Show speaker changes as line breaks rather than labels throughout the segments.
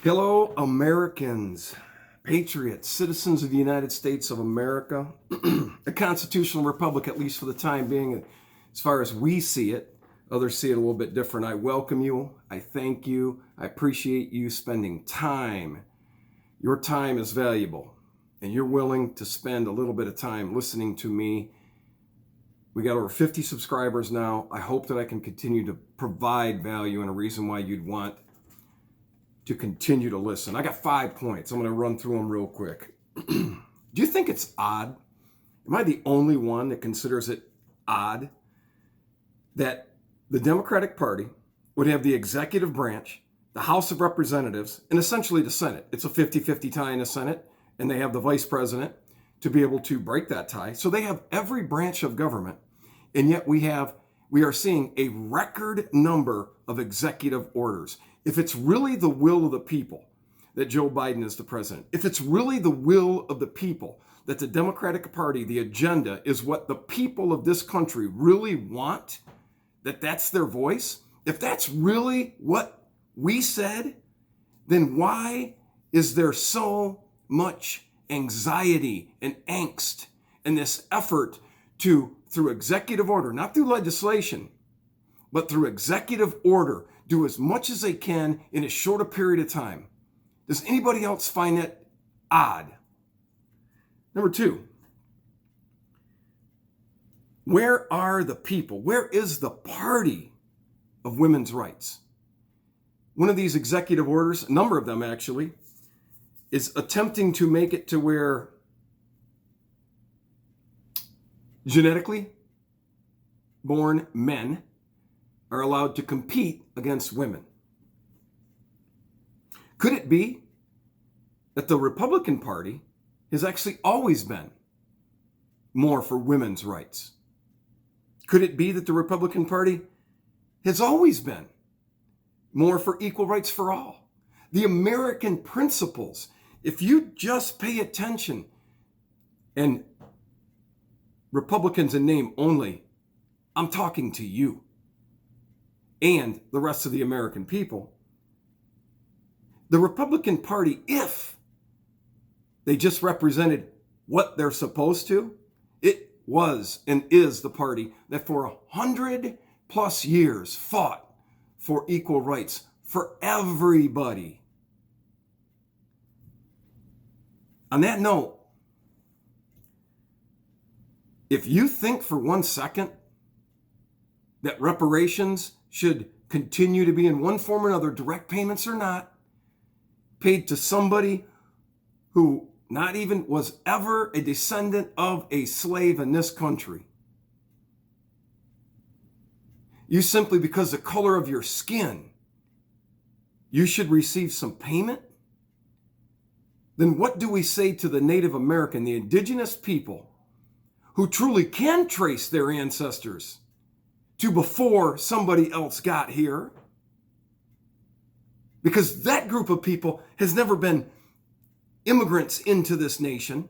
Hello, Americans, patriots, citizens of the United States of America, a constitutional republic, at least for the time being, as far as we see it. Others see it a little bit different. I welcome you. I thank you. I appreciate you spending time. Your time is valuable, and you're willing to spend a little bit of time listening to me. We got over 50 subscribers now. I hope that I can continue to provide value and a reason why you'd want to continue to listen. I got 5 points. I'm going to run through them real quick. Do you think it's odd? Am I the only one that considers it odd that the Democratic Party would have the executive branch, the House of Representatives, and essentially the Senate? It's a 50-50 tie in the Senate, and they have the vice president to be able to break that tie. So they have every branch of government, and yet we are seeing a record number of executive orders. If it's really the will of the people that Joe Biden is the president, if it's really the will of the people that the Democratic Party, the agenda is what the people of this country really want, that's their voice, if that's really what we said, then why is there so much anxiety and angst and this effort to, through executive order, not through legislation, but through executive order, do as much as they can in as short a period of time? Does anybody else find that odd? Number two, where are the people? Where is the party of women's rights? One of these executive orders, a number of them actually, is attempting to make it to where genetically born men are allowed to compete against women. Could it be that the Republican Party has actually always been more for women's rights? Could it be that the Republican Party has always been more for equal rights for all? The American principles, if you just pay attention, and Republicans in name only, I'm talking to you and the rest of the American people. The Republican Party, if they just represented what they're supposed to, it was and is the party that for 100+ years fought for equal rights for everybody. On that note, if you think for 1 second that reparations should continue to be in one form or another, direct payments or not, paid to somebody who not even was ever a descendant of a slave in this country, you simply because the color of your skin, you should receive some payment, then what do we say to the Native American, the indigenous people, who truly can trace their ancestors to before somebody else got here? Because that group of people has never been immigrants into this nation.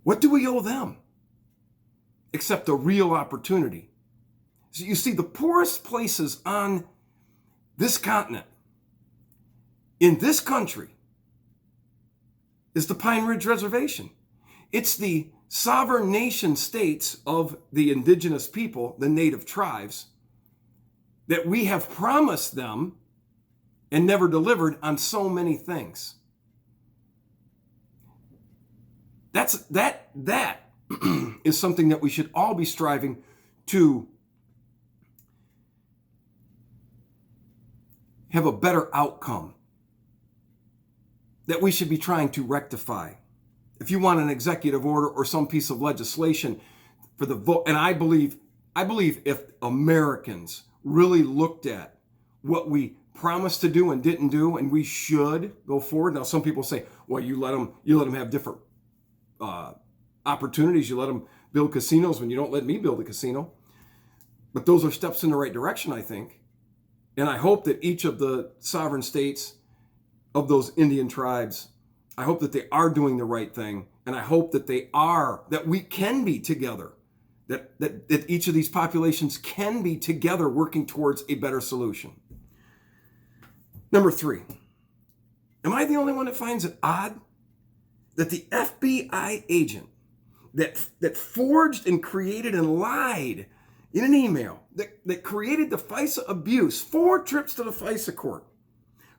What do we owe them? Except a real opportunity. So you see, the poorest places on this continent, in this country, is the Pine Ridge Reservation. It's the sovereign nation states of the indigenous people, the native tribes, that we have promised them and never delivered on so many things. That is something that we should all be striving to have a better outcome, that we should be trying to rectify. If you want an executive order or some piece of legislation for the vote, and I believe if Americans really looked at what we promised to do and didn't do, and we should go forward. Now, some people say, well, you let them have different opportunities. You let them build casinos when you don't let me build a casino. But those are steps in the right direction, I think. And I hope that each of the sovereign states of those Indian tribes, I hope that they are doing the right thing. And I hope that that we can be together, that each of these populations can be together working towards a better solution. Number 3, am I the only one that finds it odd that the FBI agent that forged and created and lied in an email that created the FISA abuse, 4 trips to the FISA court,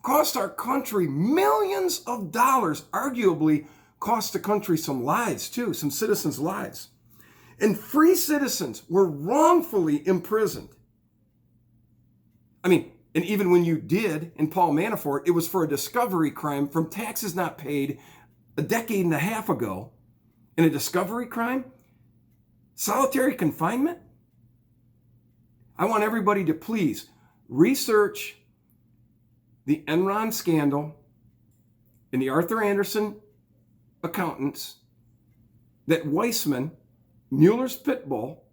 cost our country millions of dollars, arguably cost the country some lives too, some citizens' lives. And free citizens were wrongfully imprisoned. I mean, and even when you did in Paul Manafort, it was for a discovery crime from taxes not paid a decade and a half ago. In a discovery crime? Solitary confinement? I want everybody to please research the Enron scandal and the Arthur Andersen accountants that Weissman, Mueller's pit bull,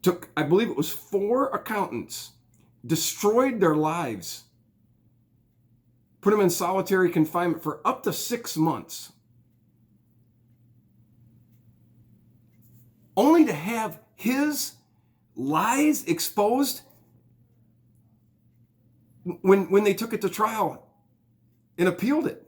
took, I believe it was 4 accountants, destroyed their lives, put them in solitary confinement for up to 6 months, only to have his lies exposed when they took it to trial and appealed it.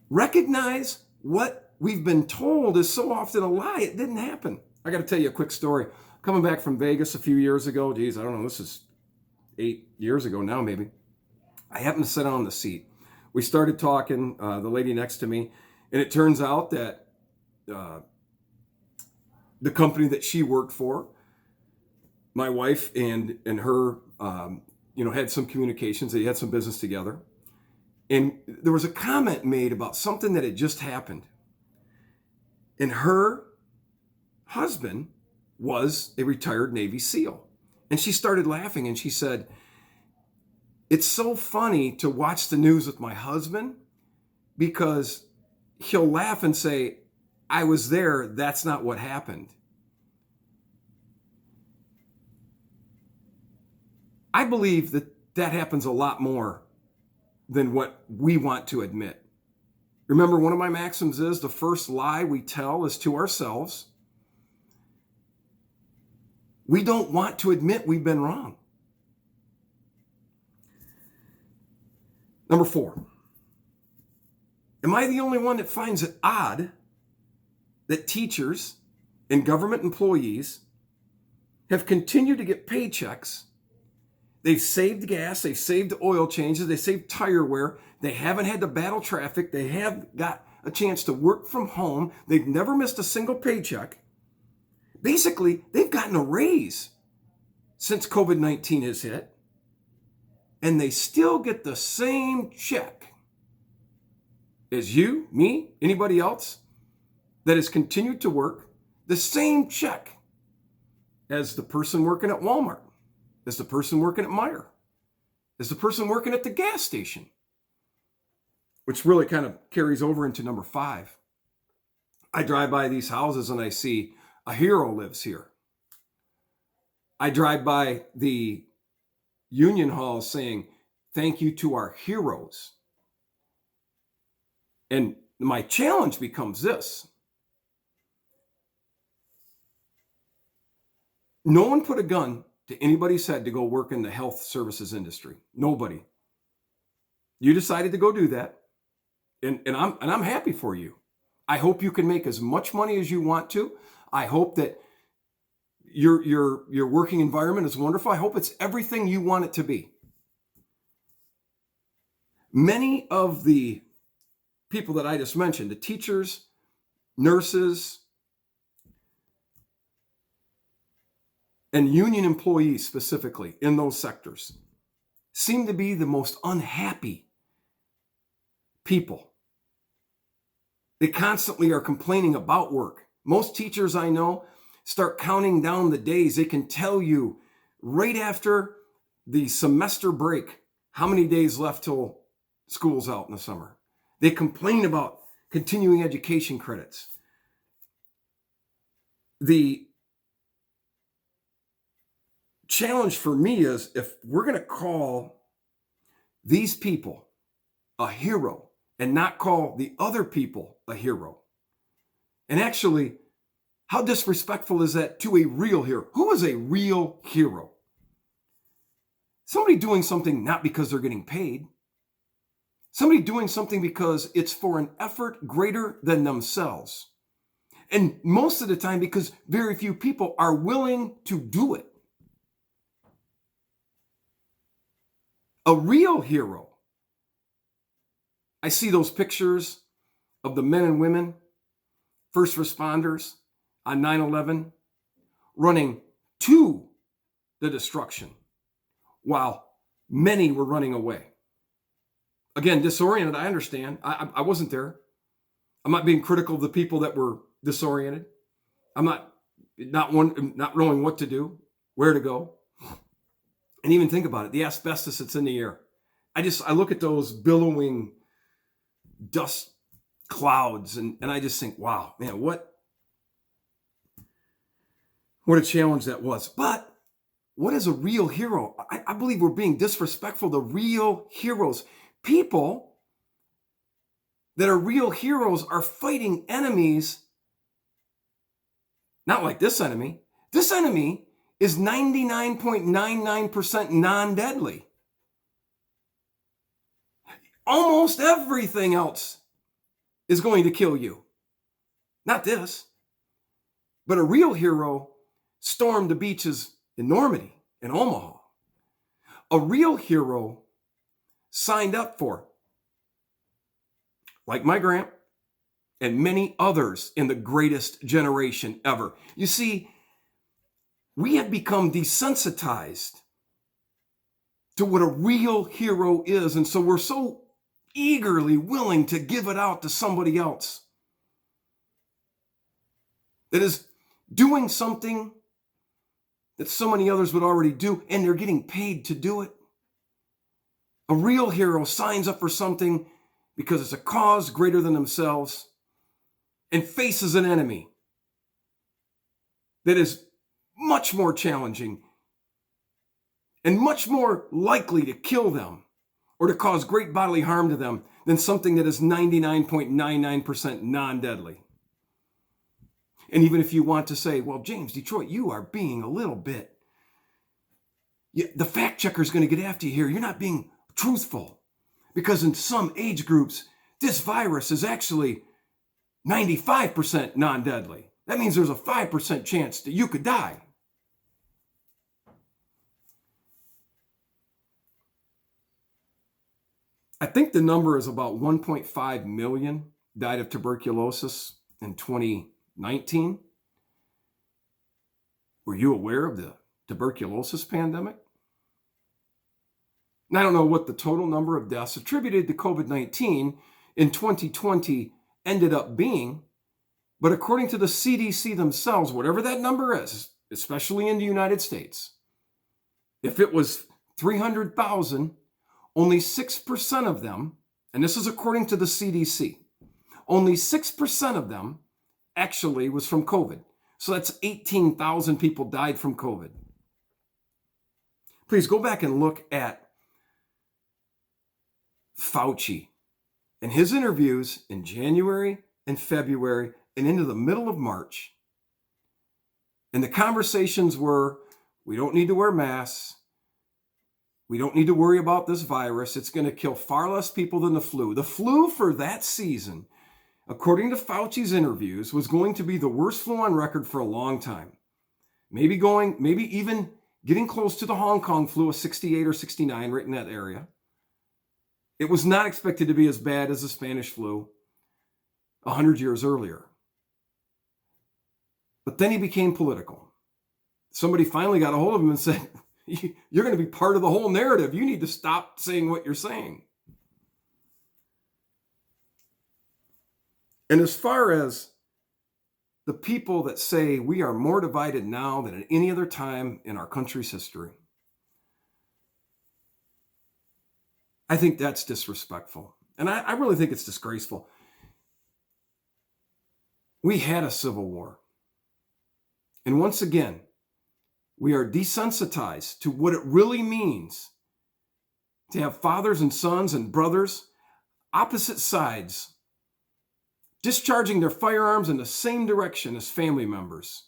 Recognize what we've been told is so often a lie. It didn't happen. I got to tell you a quick story. Coming back from Vegas a few years ago, geez, I don't know, this is 8 years ago now maybe. I happened to sit on the seat. We started talking, the lady next to me, and it turns out that the company that she worked for, my wife and her, had some communications. They had some business together. And there was a comment made about something that had just happened. And her husband was a retired Navy SEAL. And she started laughing and she said, "It's so funny to watch the news with my husband because he'll laugh and say, 'I was there, that's not what happened.'" I believe that happens a lot more than what we want to admit. Remember, one of my maxims is the first lie we tell is to ourselves. We don't want to admit we've been wrong. Number 4, am I the only one that finds it odd that teachers and government employees have continued to get paychecks? They've saved gas, they've saved oil changes, they saved tire wear, they haven't had to battle traffic, they have got a chance to work from home, they've never missed a single paycheck. Basically, they've gotten a raise since COVID-19 has hit, and they still get the same check as you, me, anybody else that has continued to work, the same check as the person working at Walmart, as the person working at Meijer, as the person working at the gas station, which really kind of carries over into number 5. I drive by these houses and I see a hero lives here. I drive by the union hall saying, "Thank you to our heroes." And my challenge becomes this. No one put a gun to anybody's head to go work in the health services industry. Nobody. You decided to go do that, and I'm happy for you. I hope you can make as much money as you want to. I hope that your working environment is wonderful. I hope it's everything you want it to be. Many of the people that I just mentioned, the teachers, nurses, and union employees specifically in those sectors, seem to be the most unhappy people. They constantly are complaining about work. Most teachers I know start counting down the days. They can tell you right after the semester break how many days left till school's out in the summer. They complain about continuing education credits. The challenge for me is, if we're going to call these people a hero and not call the other people a hero, and actually, how disrespectful is that to a real hero? Who is a real hero? Somebody doing something not because they're getting paid. Somebody doing something because it's for an effort greater than themselves. And most of the time, because very few people are willing to do it. A real hero. I see those pictures of the men and women, first responders on 9/11, running to the destruction while many were running away. Again, disoriented, I understand. I wasn't there. I'm not being critical of the people that were disoriented. I'm not knowing what to do, where to go. And even think about it, the asbestos that's in the air. I look at those billowing dust clouds and I just think, wow, man, what a challenge that was. But what is a real hero? I believe we're being disrespectful to real heroes. People that are real heroes are fighting enemies, not like this enemy. This enemy is 99.99% non-deadly. Almost everything else is going to kill you. Not this. But a real hero stormed the beaches in Normandy, in Omaha. A real hero signed up for, like my Gramp and many others in the greatest generation ever. You see, we have become desensitized to what a real hero is. And so we're so eagerly willing to give it out to somebody else that is doing something that so many others would already do, and they're getting paid to do it. A real hero signs up for something because it's a cause greater than themselves and faces an enemy that is much more challenging and much more likely to kill them or to cause great bodily harm to them than something that is 99.99% non-deadly. And even if you want to say, well, James, Detroit, you are being a little bit, the fact checker is going to get after you here. You're not being truthful, because in some age groups, this virus is actually 95% non-deadly. That means there's a 5% chance that you could die. I think the number is about 1.5 million died of tuberculosis in 2019. Were you aware of the tuberculosis pandemic? And I don't know what the total number of deaths attributed to COVID-19 in 2020 ended up being, but according to the CDC themselves, whatever that number is, especially in the United States, if it was 300,000, only 6% of them, and this is according to the CDC, only 6% of them actually was from COVID. So that's 18,000 people died from COVID. Please go back and look at Fauci and his interviews in January and February and into the middle of March. And the conversations were, we don't need to wear masks. We don't need to worry about this virus. It's going to kill far less people than the flu. The flu for that season, according to Fauci's interviews, was going to be the worst flu on record for a long time. Maybe even getting close to the Hong Kong flu of 68 or 69, right in that area. It was not expected to be as bad as the Spanish flu 100 years earlier. But then he became political. Somebody finally got a hold of him and said, you're going to be part of the whole narrative. You need to stop saying what you're saying. And as far as the people that say we are more divided now than at any other time in our country's history, I think that's disrespectful. And I really think it's disgraceful. We had a civil war. And once again, we are desensitized to what it really means to have fathers and sons and brothers, opposite sides, discharging their firearms in the same direction as family members.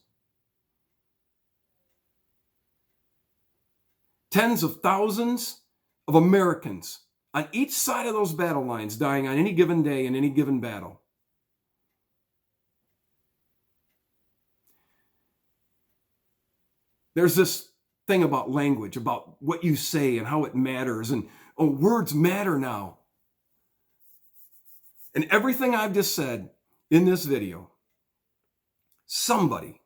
Tens of thousands of Americans on each side of those battle lines dying on any given day in any given battle. There's this thing about language, about what you say and how it matters. And words matter now. And everything I've just said in this video, somebody,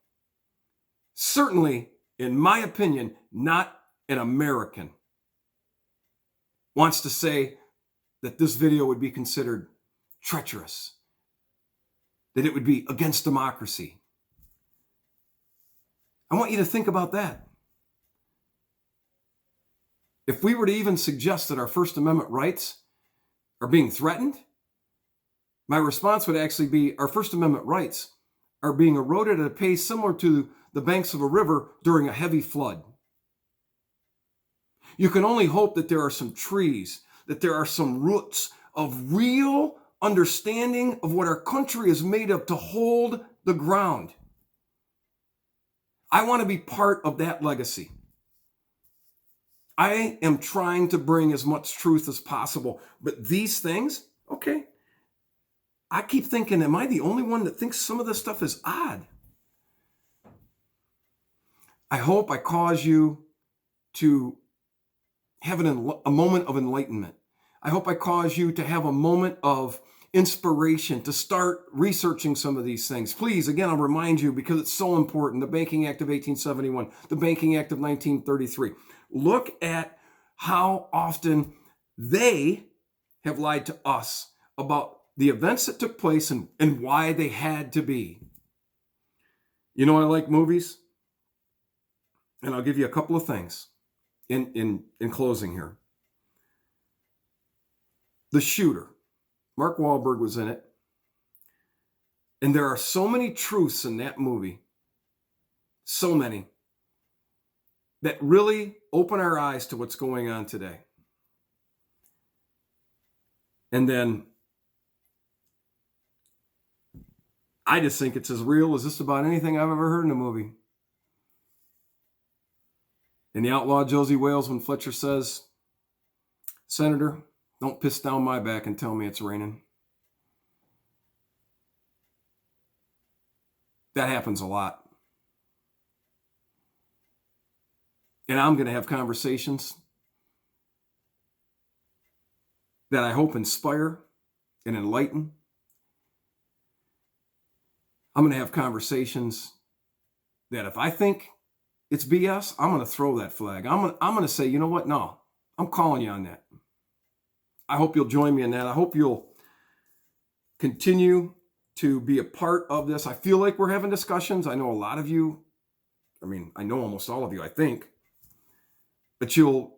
certainly in my opinion, not an American, wants to say that this video would be considered treacherous, that it would be against democracy. I want you to think about that. If we were to even suggest that our First Amendment rights are being threatened, my response would actually be our First Amendment rights are being eroded at a pace similar to the banks of a river during a heavy flood. You can only hope that there are some trees, that there are some roots of real understanding of what our country is made of to hold the ground. I want to be part of that legacy. I am trying to bring as much truth as possible, but these things, okay, I keep thinking, am I the only one that thinks some of this stuff is odd? I hope I cause you to have a moment of enlightenment. I hope I cause you to have a moment of inspiration to start researching some of these things. Please, again, I'll remind you because it's so important. The Banking Act of 1871, the Banking Act of 1933. Look at how often they have lied to us about the events that took place and why they had to be. You know, I like movies, and I'll give you a couple of things in closing here. The Shooter, Mark Wahlberg was in it, and there are so many truths in that movie, so many, that really open our eyes to what's going on today. And then I just think it's as real as just about anything I've ever heard in a movie. In The Outlaw Josie Wales, when Fletcher says, "Senator, don't piss down my back and tell me it's raining." That happens a lot. And I'm going to have conversations that I hope inspire and enlighten. I'm going to have conversations that if I think it's BS, I'm going to throw that flag. I'm going to say, you know what? No, I'm calling you on that. I hope you'll join me in that. I hope you'll continue to be a part of this. I feel like we're having discussions. I know a lot of you, I know almost all of you, I think, but you'll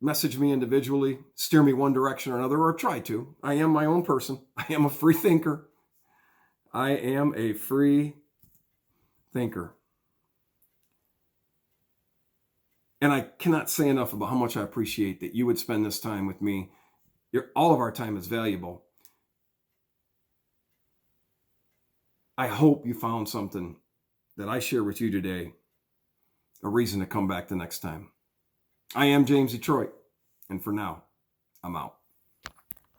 message me individually, steer me one direction or another, or try to. I am my own person. I am a free thinker. I am a free thinker. And I cannot say enough about how much I appreciate that you would spend this time with me. All of our time is valuable. I hope you found something that I share with you today, a reason to come back the next time. I am James Detroit, and for now, I'm out.